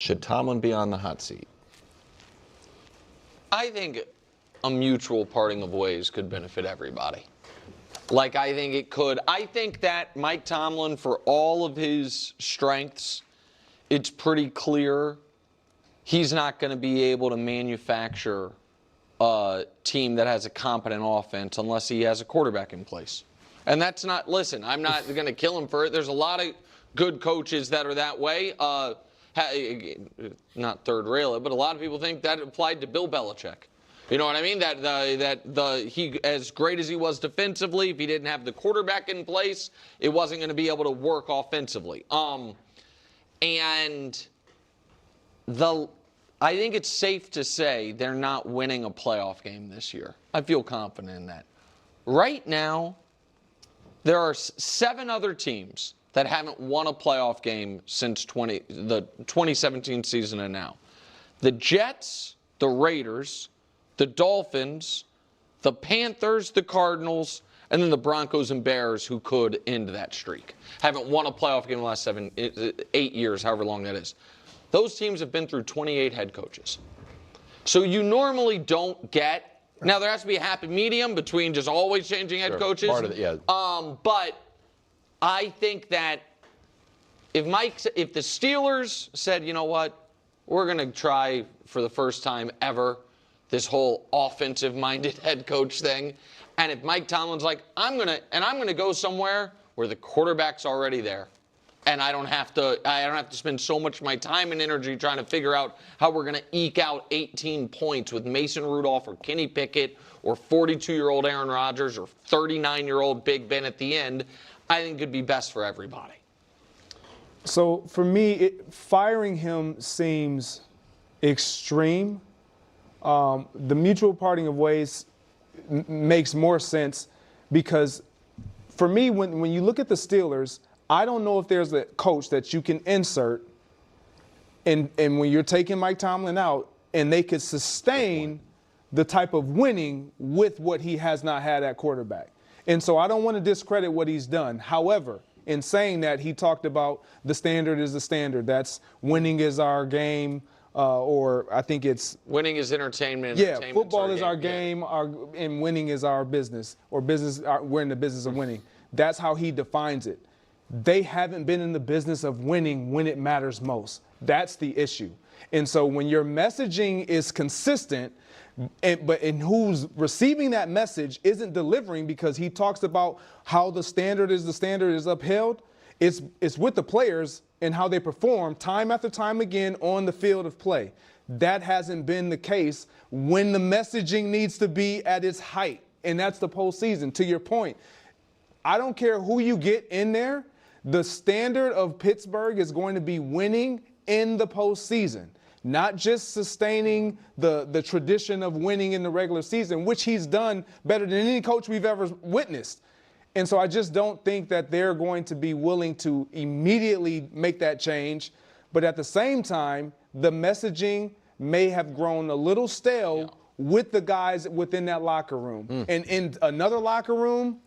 Should Tomlin be on the hot seat? I think a mutual parting of ways could benefit everybody. Like, I think it could. I think that Mike Tomlin, for all of his strengths, it's pretty clear he's not going to be able to manufacture a team that has a competent offense unless he has a quarterback in place. And that's not, listen, I'm not going to kill him for it. There's a lot of good coaches that are that way. Not third rail, but a lot of people think that applied to Bill Belichick. You know what I mean? He, as great as he was defensively, if he didn't have the quarterback in place, it wasn't going to be able to work offensively. I think it's safe to say they're not winning a playoff game this year. I feel confident in that. Right now, there are 7 other teams that haven't won a playoff game since the 2017 season and now. The Jets, the Raiders, the Dolphins, the Panthers, the Cardinals, and then the Broncos and Bears, who could end that streak. Haven't won a playoff game in the last 8 years, however long that is. Those teams have been through 28 head coaches. So you normally don't get, now there has to be a happy medium between just always changing head coaches. Part of it, yeah. But I think that if the Steelers said, you know what, we're going to try for the first time ever this whole offensive-minded head coach thing, and if Mike Tomlin's like, I'm going to go somewhere where the quarterback's already there, and I don't have to spend so much of my time and energy trying to figure out how we're going to eke out 18 points with Mason Rudolph or Kenny Pickett or 42-year-old Aaron Rodgers or 39-year-old Big Ben at the end, I think it could be best for everybody. So for me, firing him seems extreme. The mutual parting of ways makes more sense because for me, when you look at the Steelers, I don't know if there's a coach that you can insert and when you're taking Mike Tomlin out and they could sustain the type of winning with what he has not had at quarterback. And so I don't want to discredit what he's done. However, in saying that, he talked about the standard is the standard. That's winning is our game, or I think it's winning is entertainment. Yeah, football is our game, and winning is our business, or we're in the business of winning. That's how he defines it. They haven't been in the business of winning when it matters most. That's the issue. And so when your messaging is consistent, but who's receiving that message isn't delivering because he talks about how the standard is upheld, it's with the players and how they perform time after time again on the field of play. That hasn't been the case when the messaging needs to be at its height, and that's the postseason. To your point, I don't care who you get in there, the standard of Pittsburgh is going to be winning in the postseason. Not just sustaining the tradition of winning in the regular season, which he's done better than any coach we've ever witnessed. And so I just don't think that they're going to be willing to immediately make that change. But at the same time, the messaging may have grown a little stale with the guys within that locker room. And in another locker room,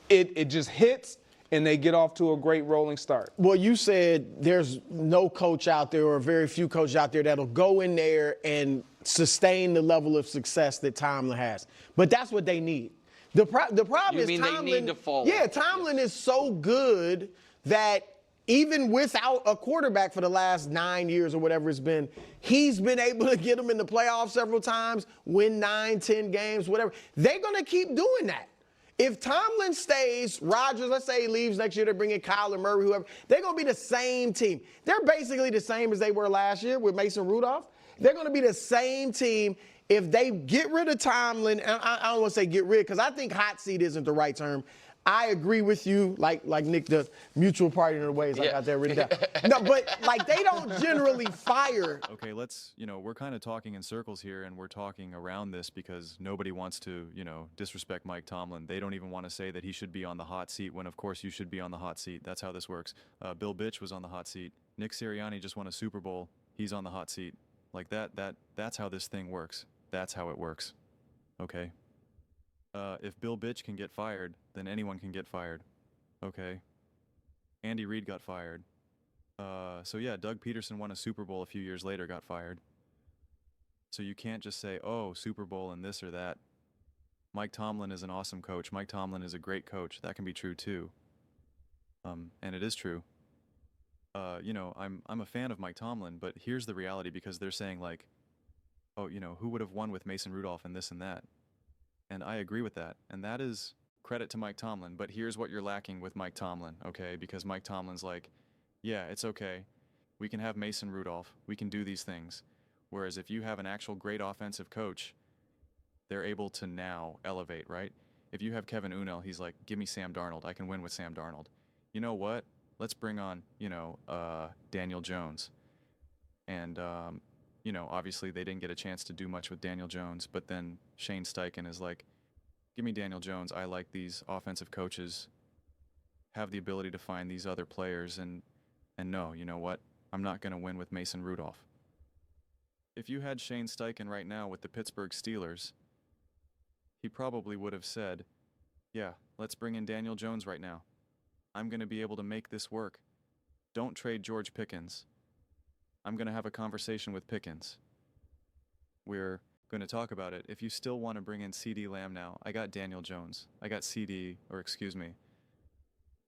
it just hits. And they get off to a great rolling start. Well, you said there's no coach out there or very few coaches out there that'll go in there and sustain the level of success that Tomlin has. But that's what they need. The problem is Tomlin. They need to fall. Yeah, Tomlin is so good that even without a quarterback for the last 9 years or whatever it's been, he's been able to get them in the playoffs several times, win 9, 10 games, whatever. They're going to keep doing that. If Tomlin stays, Rodgers, let's say he leaves next year, they're bringing Kyler Murray, whoever, they're going to be the same team. They're basically the same as they were last year with Mason Rudolph. They're going to be the same team if they get rid of Tomlin. And I don't want to say get rid because I think hot seat isn't the right term. I agree with you, like Nick does, mutual parting of the ways. I got that written down. No, but like they don't generally fire. Okay, we're kind of talking in circles here, and we're talking around this because nobody wants to, disrespect Mike Tomlin. They don't even want to say that he should be on the hot seat when, of course, you should be on the hot seat. That's how this works. Bill Bitch was on the hot seat. Nick Sirianni just won a Super Bowl. He's on the hot seat. Like that's how this thing works. That's how it works. Okay? If Bill Bitch can get fired, then anyone can get fired. Okay? Andy Reid got fired. So yeah, Doug Peterson won a Super Bowl a few years later, got fired. So you can't just say, oh, Super Bowl and this or that. Mike Tomlin is an awesome coach. Mike Tomlin is a great coach. That can be true too. And it is true. I'm a fan of Mike Tomlin, but here's the reality, because they're saying like, oh, who would have won with Mason Rudolph and this and that. And I agree with that. And that is credit to Mike Tomlin. But here's what you're lacking with Mike Tomlin, okay? Because Mike Tomlin's like, yeah, it's okay. We can have Mason Rudolph. We can do these things. Whereas if you have an actual great offensive coach, they're able to now elevate, right? If you have Kevin Unell, he's like, give me Sam Darnold. I can win with Sam Darnold. You know what? Let's bring on, Daniel Jones. And, obviously they didn't get a chance to do much with Daniel Jones, but then Shane Steichen is like, give me Daniel Jones. I like these offensive coaches, have the ability to find these other players, and no, you know what? I'm not going to win with Mason Rudolph. If you had Shane Steichen right now with the Pittsburgh Steelers, he probably would have said, yeah, let's bring in Daniel Jones right now. I'm going to be able to make this work. Don't trade George Pickens. I'm going to have a conversation with Pickens. We're going to talk about it. If you still want to bring in CeeDee Lamb now, I got Daniel Jones. I got CeeDee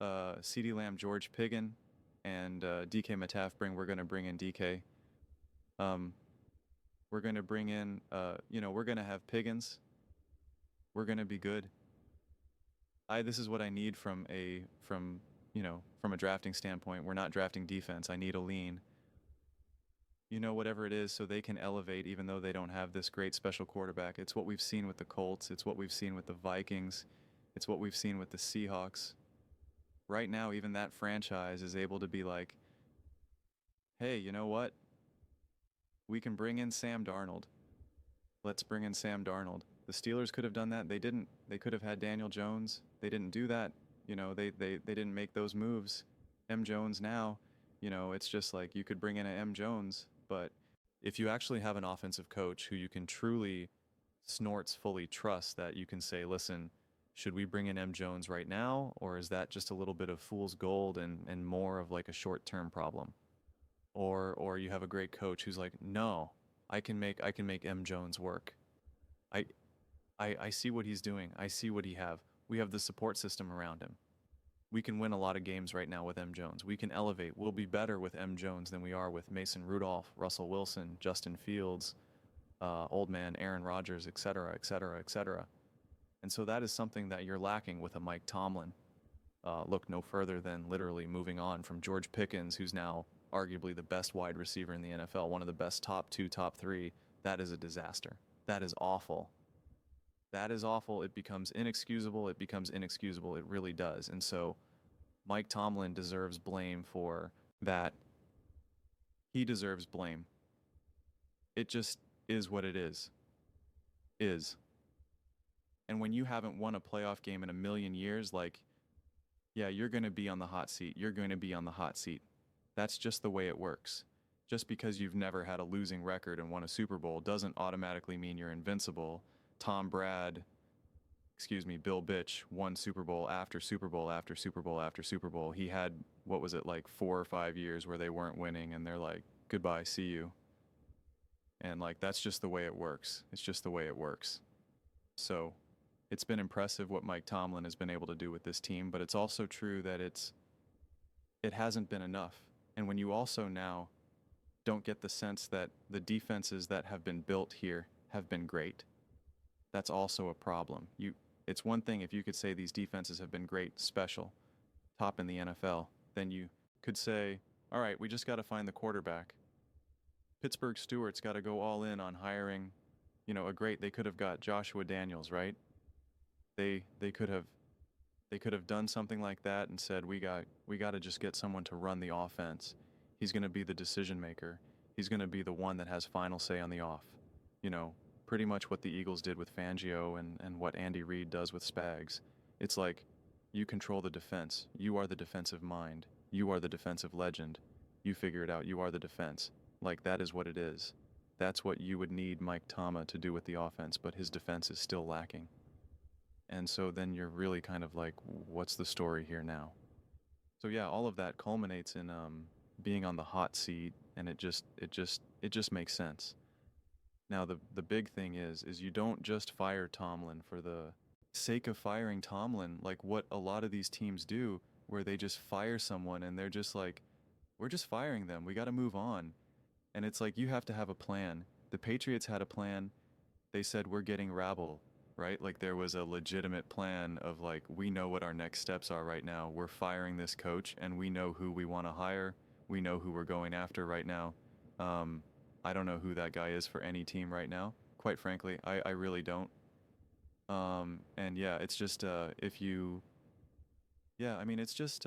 Lamb, George Pickens, and DK Metcalf. We're going to bring in DK. We're going to bring in, we're going to have Pickens. We're going to be good. This is what I need from a drafting standpoint. We're not drafting defense. I need a lean. Whatever it is, so they can elevate even though they don't have this great special quarterback. It's what we've seen with the Colts. It's what we've seen with the Vikings. It's what we've seen with the Seahawks. Right now, even that franchise is able to be like, hey, you know what? We can bring in Sam Darnold. Let's bring in Sam Darnold. The Steelers could have done that. They didn't. They could have had Daniel Jones. They didn't do that. They didn't make those moves. M. Jones now, it's just like you could bring in a M. Jones, but if you actually have an offensive coach who you can truly fully trust, that you can say, listen, should we bring in M. Jones right now, or is that just a little bit of fool's gold and more of like a short-term problem? Or you have a great coach who's like, no, I can make M. Jones work. I see what he's doing. I see what we have the support system around him. We can win a lot of games right now with M. Jones. We can elevate. We'll be better with M. Jones than we are with Mason Rudolph, Russell Wilson, Justin Fields, old man Aaron Rodgers, et cetera, et cetera, et cetera. And so that is something that you're lacking with a Mike Tomlin. Look no further than literally moving on from George Pickens, who's now arguably the best wide receiver in the NFL, one of the best top 2, top 3. That is a disaster. That is awful. That is awful. It becomes inexcusable. It becomes inexcusable. It really does. And so Mike Tomlin deserves blame for that. He deserves blame. It just is what it is. And when you haven't won a playoff game in a million years, like, yeah, you're going to be on the hot seat. You're going to be on the hot seat. That's just the way it works. Just because you've never had a losing record and won a Super Bowl doesn't automatically mean you're invincible. Bill Bitch won Super Bowl after Super Bowl after Super Bowl after Super Bowl. He had, 4 or 5 years where they weren't winning, and they're like, goodbye, see you. And that's just the way it works. It's just the way it works. So it's been impressive what Mike Tomlin has been able to do with this team, but it's also true that it hasn't been enough. And when you also now don't get the sense that the defenses that have been built here have been great, that's also a problem. It's one thing if you could say these defenses have been great, special, top in the NFL, then you could say, all right, we just got to find the quarterback. Pittsburgh Stewart's got to go all in on hiring, they could have got Joshua Daniels, right? They could have done something like that and said, we got to just get someone to run the offense. He's going to be the decision maker. He's going to be the one that has final say on the off. Pretty much what the Eagles did with Fangio and what Andy Reid does with Spags. It's like, you control the defense. You are the defensive mind. You are the defensive legend. You figure it out. You are the defense. That is what it is. That's what you would need Mike Tama to do with the offense, but his defense is still lacking. And so then you're really kind of like, what's the story here now? So yeah, all of that culminates in being on the hot seat, and it just makes sense. Now the big thing is you don't just fire Tomlin for the sake of firing Tomlin, like what a lot of these teams do, where they just fire someone and they're just like, we're just firing them. We got to move on. And it's like, you have to have a plan. The Patriots had a plan. They said, we're getting rabble, right? Like there was a legitimate plan of like, we know what our next steps are right now. We're firing this coach and we know who we want to hire. We know who we're going after right now. I don't know who that guy is for any team right now. Quite frankly, I really don't. And yeah, it's just, it's just,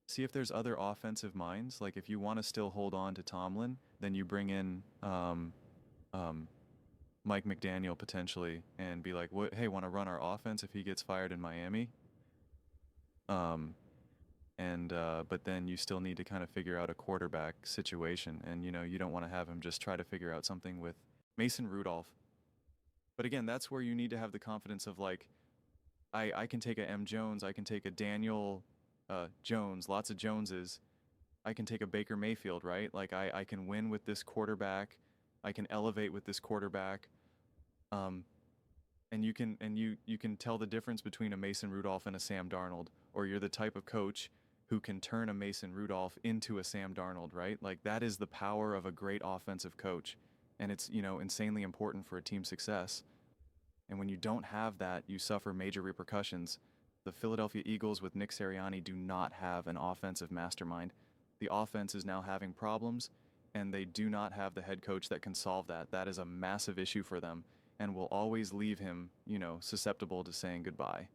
see if there's other offensive minds. Like if you want to still hold on to Tomlin, then you bring in, Mike McDaniel potentially and be like, what, hey, want to run our offense if he gets fired in Miami? But then you still need to kind of figure out a quarterback situation. And, you don't want to have him just try to figure out something with Mason Rudolph. But again, that's where you need to have the confidence of like, I can take a M. Jones, I can take a Daniel Jones, lots of Joneses. I can take a Baker Mayfield, right? Like I can win with this quarterback. I can elevate with this quarterback. And you can tell the difference between a Mason Rudolph and a Sam Darnold, or you're the type of coach who can turn a Mason Rudolph into a Sam Darnold, right? Like that is the power of a great offensive coach. And it's, insanely important for a team's success. And when you don't have that, you suffer major repercussions. The Philadelphia Eagles with Nick Sirianni do not have an offensive mastermind. The offense is now having problems, and they do not have the head coach that can solve that. That is a massive issue for them, and will always leave him, susceptible to saying goodbye.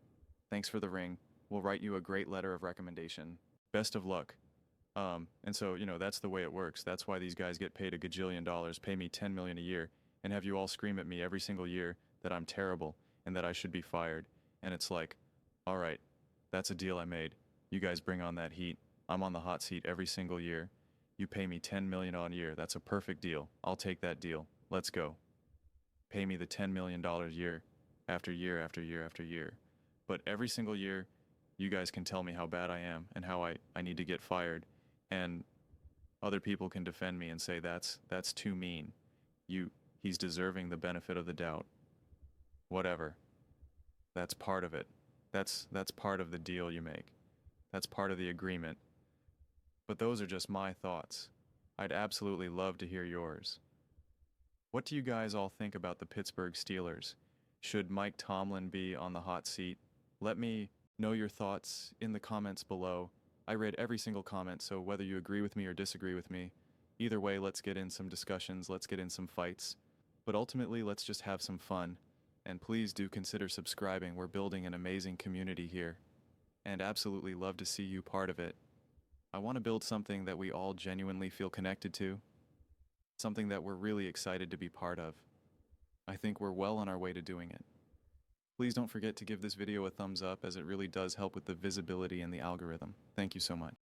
Thanks for the ring. We'll write you a great letter of recommendation. Best of luck. And so, that's the way it works. That's why these guys get paid $1 gajillion, pay me $10 million a year, and have you all scream at me every single year that I'm terrible and that I should be fired. And it's like, all right, that's a deal I made. You guys bring on that heat. I'm on the hot seat every single year. You pay me $10 million a year. That's a perfect deal. I'll take that deal. Let's go. Pay me the $10 million year after year after year after year. But every single year, you guys can tell me how bad I am and how I need to get fired. And other people can defend me and say that's too mean. He's deserving the benefit of the doubt. Whatever. That's part of it. That's part of the deal you make. That's part of the agreement. But those are just my thoughts. I'd absolutely love to hear yours. What do you guys all think about the Pittsburgh Steelers? Should Mike Tomlin be on the hot seat? Let me know your thoughts in the comments below. I read every single comment, so whether you agree with me or disagree with me, either way, let's get in some discussions, let's get in some fights. But ultimately, let's just have some fun. And please do consider subscribing. We're building an amazing community here. And absolutely love to see you part of it. I want to build something that we all genuinely feel connected to. Something that we're really excited to be part of. I think we're well on our way to doing it. Please don't forget to give this video a thumbs up, as it really does help with the visibility and the algorithm. Thank you so much.